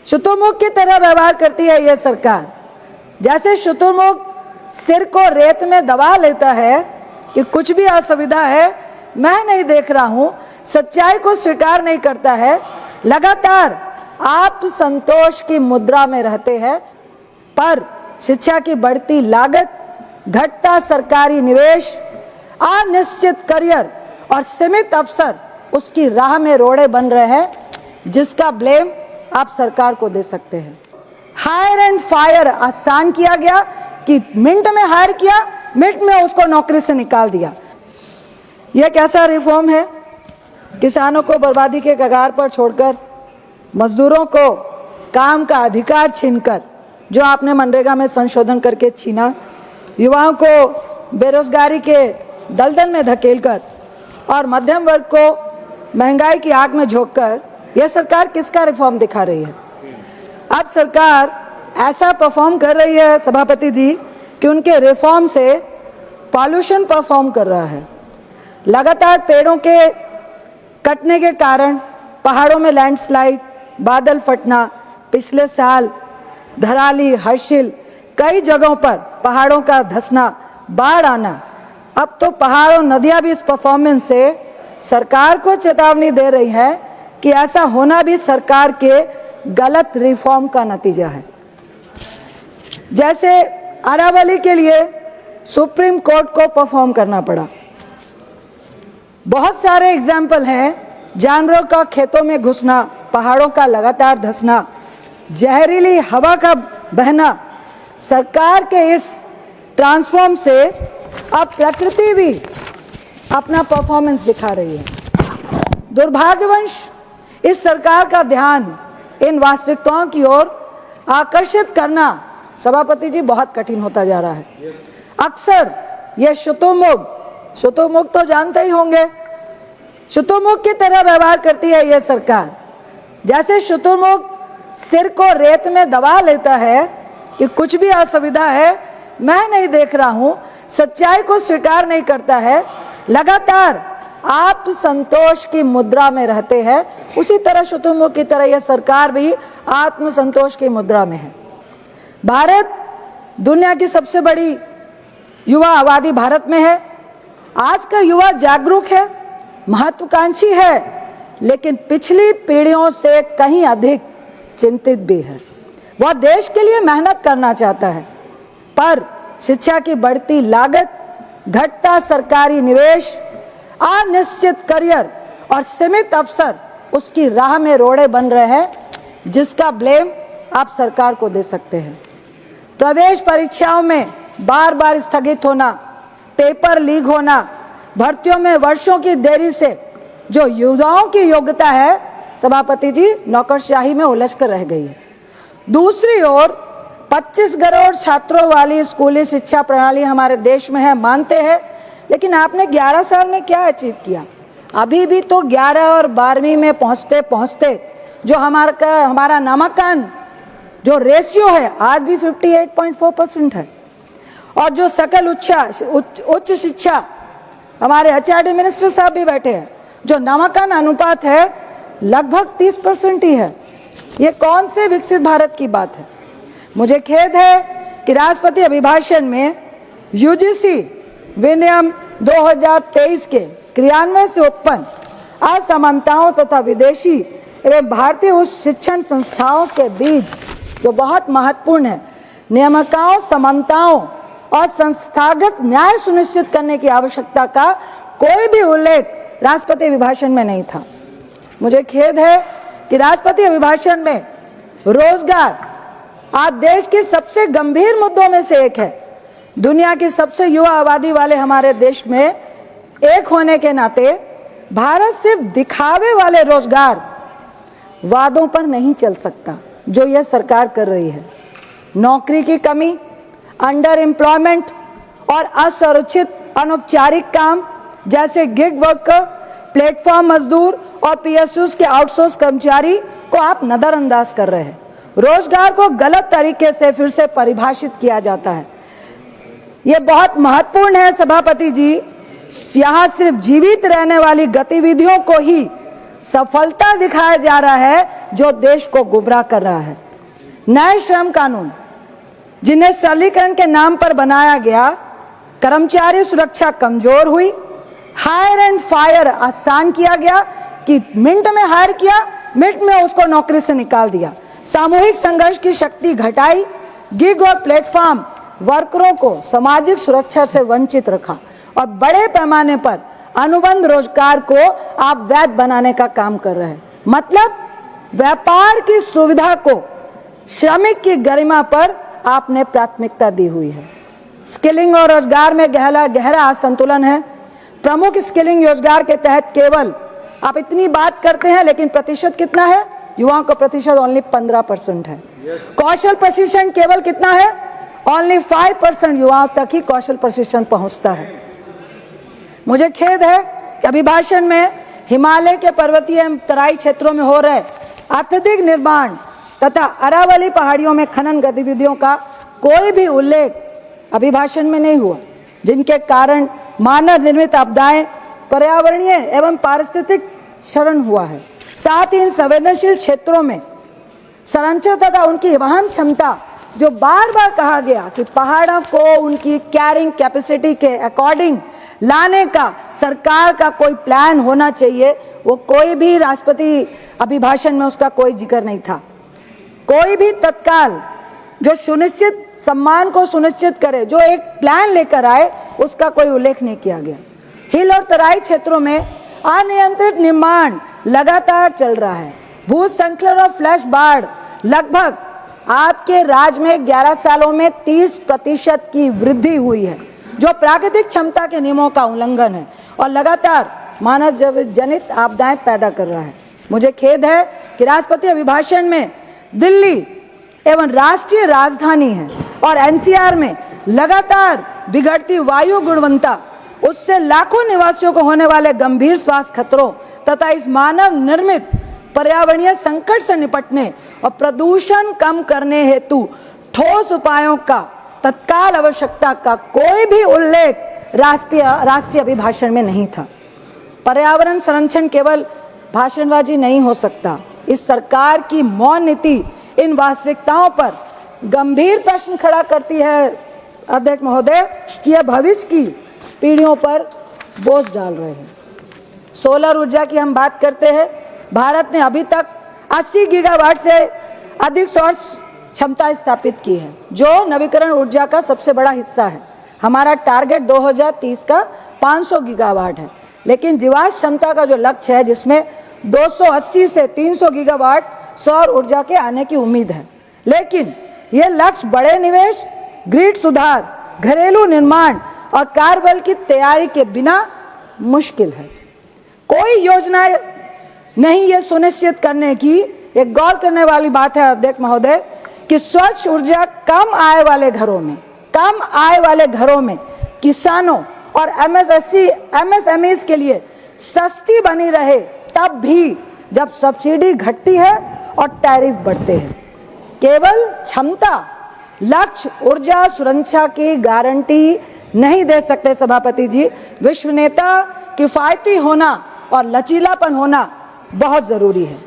शुतुरमुर्ग की तरह व्यवहार करती है यह सरकार। जैसे शुतुरमुर्ग सिर को रेत में दबा लेता है कि कुछ भी असुविधा है, मैं नहीं देख रहा हूं, सच्चाई को स्वीकार नहीं करता है, लगातार आत्मसंतोष की मुद्रा में रहते हैं। पर शिक्षा की बढ़ती लागत, घटता सरकारी निवेश, अनिश्चित करियर और सीमित अवसर उसकी राह में रोड़े बन रहे हैं, जिसका ब्लेम आप सरकार को दे सकते हैं। हायर एंड फायर आसान किया गया कि मिनट में हायर किया, मिनट में उसको नौकरी से निकाल दिया। यह कैसा रिफॉर्म है? किसानों को बर्बादी के कगार पर छोड़कर, मजदूरों को काम का अधिकार छीनकर, जो आपने मनरेगा में संशोधन करके छीना, युवाओं को बेरोजगारी के दलदल में धकेलकर और मध्यम वर्ग को महंगाई की आग में झोंककर यह सरकार किसका रिफॉर्म दिखा रही है? अब सरकार ऐसा परफॉर्म कर रही है सभापति जी कि उनके रिफॉर्म से पॉल्यूशन परफॉर्म कर रहा है। लगातार पेड़ों के कटने के कारण पहाड़ों में लैंडस्लाइड, बादल फटना, पिछले साल धराली, हर्षिल, कई जगहों पर पहाड़ों का धंसना, बाढ़ आना, अब तो पहाड़ और नदियां भी इस परफॉर्मेंस से सरकार को चेतावनी दे रही है कि ऐसा होना भी सरकार के गलत रिफॉर्म का नतीजा है। जैसे अरावली के लिए सुप्रीम कोर्ट को परफॉर्म करना पड़ा। बहुत सारे एग्जाम्पल हैं, जानवरों का खेतों में घुसना, पहाड़ों का लगातार धंसना, जहरीली हवा का बहना। सरकार के इस ट्रांसफॉर्म से अब प्रकृति भी अपना परफॉर्मेंस दिखा रही है। दुर्भाग्यवश इस सरकार का ध्यान इन वास्तविकताओं की ओर आकर्षित करना सभापति जी बहुत कठिन होता जा रहा है। अक्सर यह शुतुरमुर्ग तो जानते ही होंगे, शुतुरमुर्ग की तरह व्यवहार करती है यह सरकार। जैसे शुतुरमुर्ग सिर को रेत में दबा लेता है कि कुछ भी असुविधा है, मैं नहीं देख रहा हूं, सच्चाई को स्वीकार नहीं करता है, लगातार आत्मसंतोष की मुद्रा में रहते हैं, उसी तरह शुतुरमुर्ग की तरह यह सरकार भी आत्मसंतोष की मुद्रा में है। भारत दुनिया की सबसे बड़ी युवा आबादी भारत में है। आज का युवा जागरूक है, महत्वाकांक्षी है, लेकिन पिछली पीढ़ियों से कहीं अधिक चिंतित भी है। वह देश के लिए मेहनत करना चाहता है, पर शिक्षा की बढ़ती लागत, घटता सरकारी निवेश, अनिश्चित करियर और सीमित अवसर उसकी राह में रोड़े बन रहे हैं, जिसका ब्लेम आप सरकार को दे सकते हैं। प्रवेश परीक्षाओं में बार बार स्थगित होना, पेपर लीक होना, भर्तियों में वर्षों की देरी से जो युवाओं की योग्यता है सभापति जी नौकरशाही में उलझ कर रह गई है। दूसरी ओर 25 करोड़ छात्रों वाली स्कूली शिक्षा प्रणाली हमारे देश में है, मानते हैं, लेकिन आपने 11 साल में क्या अचीव किया? अभी भी तो 11 और 12वीं में पहुंचते पहुंचते जो हमारा नामांकन जो रेशियो है आज भी 58.4% है, और जो सकल उच्च शिक्षा, हमारे HRD मिनिस्टर साहब भी बैठे हैं, जो नामांकन अनुपात है लगभग 30% ही है। ये कौन से विकसित भारत की बात है? मुझे खेद है कि राष्ट्रपति अभिभाषण में UGC विनियम 2023 के क्रियान्वयन से उत्पन्न असमानताओं तथा विदेशी एवं भारतीय उच्च शिक्षण संस्थाओं के बीच जो बहुत महत्वपूर्ण है, नियामकों, समानताओं और संस्थागत न्याय सुनिश्चित करने की आवश्यकता का कोई भी उल्लेख राष्ट्रपति अभिभाषण में नहीं था। मुझे खेद है कि राष्ट्रपति अभिभाषण में रोजगार आज देश के सबसे गंभीर मुद्दों में से एक है। दुनिया की सबसे युवा आबादी वाले हमारे देश में एक होने के नाते भारत सिर्फ दिखावे वाले रोजगार वादों पर नहीं चल सकता जो यह सरकार कर रही है। नौकरी की कमी, अंडर एम्प्लॉयमेंट और असुरक्षित अनौपचारिक काम जैसे गिग वर्कर, प्लेटफॉर्म मजदूर और PSUs के आउटसोर्स कर्मचारी को आप नजरअंदाज कर रहे हैं। रोजगार को गलत तरीके से फिर से परिभाषित किया जाता है। ये बहुत महत्वपूर्ण है सभापति जी। यहाँ सिर्फ जीवित रहने वाली गतिविधियों को ही सफलता दिखाया जा रहा है जो देश को गुमराह कर रहा है। नए श्रम कानून जिन्हें सरलीकरण के नाम पर बनाया गया, कर्मचारी सुरक्षा कमजोर हुई, हायर एंड फायर आसान किया गया कि मिनट में हायर किया, मिनट में उसको नौकरी से निकाल दिया, सामूहिक संघर्ष की शक्ति घटाई, गिग और प्लेटफॉर्म वर्करों को सामाजिक सुरक्षा से वंचित रखा और बड़े पैमाने पर अनुबंध रोजगार को आप वैध बनाने का काम कर रहे हैं। मतलब व्यापार की सुविधा को श्रमिक की गरिमा पर आपने प्राथमिकता दी हुई है। स्किलिंग और रोजगार में गहरा असंतुलन है। प्रमुख स्किलिंग रोजगार के तहत केवल आप इतनी बात करते हैं, लेकिन प्रतिशत कितना है? युवाओं का प्रतिशत ओनली 15% है। कौशल प्रशिक्षण केवल कितना है? ओनली 5% युवाओं तक ही कौशल प्रशिक्षण पहुंचता है। मुझे खेद है कि अभिभाषण में हिमालय के पर्वतीय तराई क्षेत्रों में हो रहे अत्यधिक निर्माण तथा अरावली पहाड़ियों में खनन गतिविधियों का कोई भी उल्लेख अभिभाषण में नहीं हुआ, जिनके कारण मानव निर्मित आपदाएं, पर्यावरणीय एवं पारिस्थितिक क्षरण हुआ है। साथ ही इन संवेदनशील क्षेत्रों में संरक्षण तथा उनकी वहन क्षमता, जो बार बार कहा गया कि पहाड़ों को उनकी कैरिंग कैपेसिटी के अकॉर्डिंग लाने का सरकार का कोई प्लान होना चाहिए, वो कोई भी राष्ट्रपति अभिभाषण में उसका कोई जिक्र नहीं था। कोई भी तत्काल जो सुनिश्चित सम्मान को सुनिश्चित करे, जो एक प्लान लेकर आए, उसका कोई उल्लेख नहीं किया गया। हिल और तराई क्षेत्रों में अनियंत्रित निर्माण लगातार चल रहा है। भूस्खलन और फ्लैश बाढ़ लगभग आपके राज्य में 11 सालों में 30% की वृद्धि हुई है, जो प्राकृतिक क्षमता के नियमों का उल्लंघन है और लगातार मानव जनित आपदाएं पैदा कर रहा है। मुझे खेद है कि राष्ट्रपति अभिभाषण में दिल्ली एवं राष्ट्रीय राजधानी है और एनसीआर में लगातार बिगड़ती वायु गुणवत्ता, उससे लाखों निवासियों को होने वाले गंभीर स्वास्थ्य खतरों तथा इस मानव निर्मित पर्यावरणीय संकट से निपटने और प्रदूषण कम करने हेतु ठोस उपायों का तत्काल आवश्यकता का कोई भी उल्लेख राष्ट्रीय अभिभाषण में नहीं था। पर्यावरण संरक्षण केवल भाषणबाजी नहीं हो सकता। इस सरकार की मौन नीति इन वास्तविकताओं पर गंभीर प्रश्न खड़ा करती है अध्यक्ष महोदय कि यह भविष्य की पीढ़ियों पर बोझ डाल रहे हैं। सोलर ऊर्जा की हम बात करते हैं। भारत ने अभी तक 80 गीगावाट से अधिक सौर क्षमता स्थापित की है, जो नवीकरण ऊर्जा का सबसे बड़ा हिस्सा है। हमारा टारगेट 2030 का 500 गीगावाट है, लेकिन जीवाश्म क्षमता का जो लक्ष्य है, जिसमें 280 से 300 गीगावाट सौर ऊर्जा के आने की उम्मीद है। लेकिन यह लक्ष्य बड़े निवेश, ग्रिड सुधार, घरेलू निर्माण और कार्यबल की तैयारी के बिना मुश्किल है। कोई योजना नहीं ये सुनिश्चित करने की, एक गौर करने वाली बात है अध्यक्ष महोदय, कि स्वच्छ ऊर्जा कम आय वाले घरों में किसानों और एमएसएमईज के लिए सस्ती बनी रहे, तब भी जब सब्सिडी घटती है और टैरिफ बढ़ते हैं। केवल क्षमता, लक्ष्य, ऊर्जा सुरक्षा की गारंटी नहीं दे सकते सभापति जी। विश्व नेता किफायती होना और लचीलापन होना बहुत जरूरी है।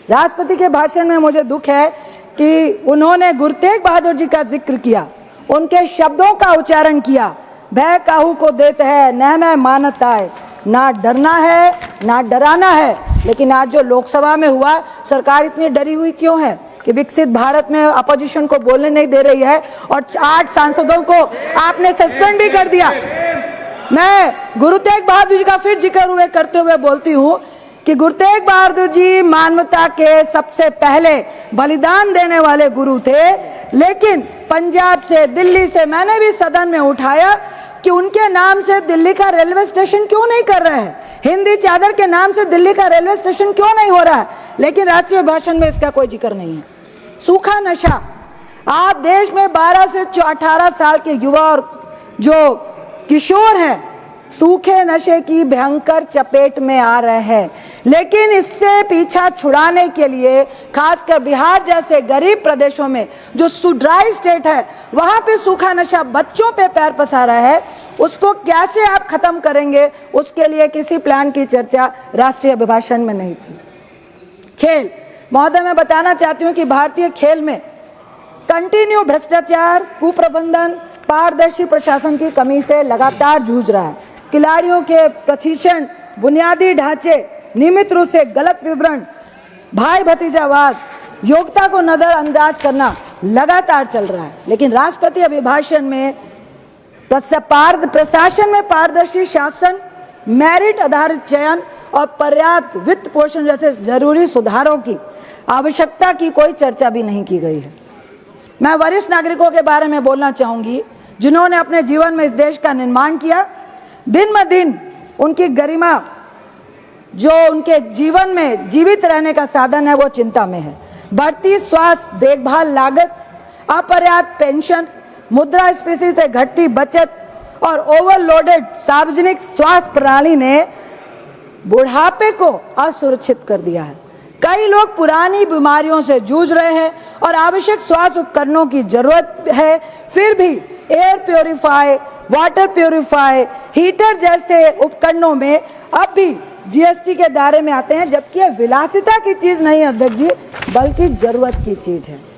राष्ट्रपति के भाषण में मुझे दुख है कि उन्होंने गुरु तेग बहादुर जी का जिक्र किया, उनके शब्दों का उच्चारण किया, भय काहू को देते है न मैं मानत आए, ना डरना है ना डराना है। लेकिन आज जो लोकसभा में हुआ, सरकार इतनी डरी हुई क्यों है कि विकसित भारत में अपोजिशन को बोलने नहीं दे रही है और 8 सांसदों को आपने सस्पेंड भी कर दिया। मैं गुरु तेग बहादुर जी का फिर जिक्र करते हुए बोलती हूँ कि गुरु तेग बहादुर जी मानवता के सबसे पहले बलिदान देने वाले गुरु थे। लेकिन पंजाब से, दिल्ली से मैंने भी सदन में उठाया कि उनके नाम से दिल्ली का रेलवे स्टेशन क्यों नहीं कर रहे हैं, हिंदी चादर के नाम से दिल्ली का रेलवे स्टेशन क्यों नहीं हो रहा है, लेकिन राष्ट्रीय भाषण में इसका कोई जिक्र नहीं है। सूखा नशा, आप देश में 12 से 18 साल के युवा और जो किशोर हैं सूखे नशे की भयंकर चपेट में आ रहे हैं। लेकिन इससे पीछा छुड़ाने के लिए खासकर बिहार जैसे गरीब प्रदेशों में जो ड्राई स्टेट है, वहां पे सूखा नशा बच्चों पे पैर पसारा है। उसको कैसे आप खत्म करेंगे, उसके लिए किसी प्लान की चर्चा राष्ट्रीय अभिभाषण में नहीं थी। खेल, महोदय मैं बताना चाहती हूं कि भारतीय खेल में कंटिन्यू भ्रष्टाचार, कुप्रबंधन, पारदर्शी प्रशासन की कमी से लगातार जूझ रहा है। खिलाड़ियों के प्रशिक्षण, बुनियादी ढांचे, नियमित रूप से गलत विवरण, भाई भतीजावाद, योग्यता को नजरअंदाज करना लगातार चल रहा है। लेकिन राष्ट्रपति अभिभाषण में प्रशासन में पारदर्शी शासन, मेरिट आधारित चयन और पर्याप्त वित्त पोषण जैसे जरूरी सुधारों की आवश्यकता की कोई चर्चा भी नहीं की गई है। मैं वरिष्ठ नागरिकों के बारे में बोलना चाहूंगी जिन्होंने अपने जीवन में इस देश का निर्माण किया। दिन ब दिन उनकी गरिमा, जो उनके जीवन में जीवित रहने का साधन है, वो चिंता में है। बढ़ती स्वास्थ्य देखभाल लागत, अपर्याप्त पेंशन, मुद्रास्फीति से घटती बचत और ओवरलोडेड सार्वजनिक स्वास्थ्य प्रणाली ने बुढ़ापे को असुरक्षित कर दिया है। कई लोग पुरानी बीमारियों से जूझ रहे हैं और आवश्यक स्वास्थ्य उपकरणों की जरूरत है, फिर भी air purify, water purify, heater जैसे उपकरणों में अब भी जीएसटी के दायरे में आते हैं, जबकि यह विलासिता की चीज नहीं है अध्यक्ष जी, बल्कि जरूरत की चीज है।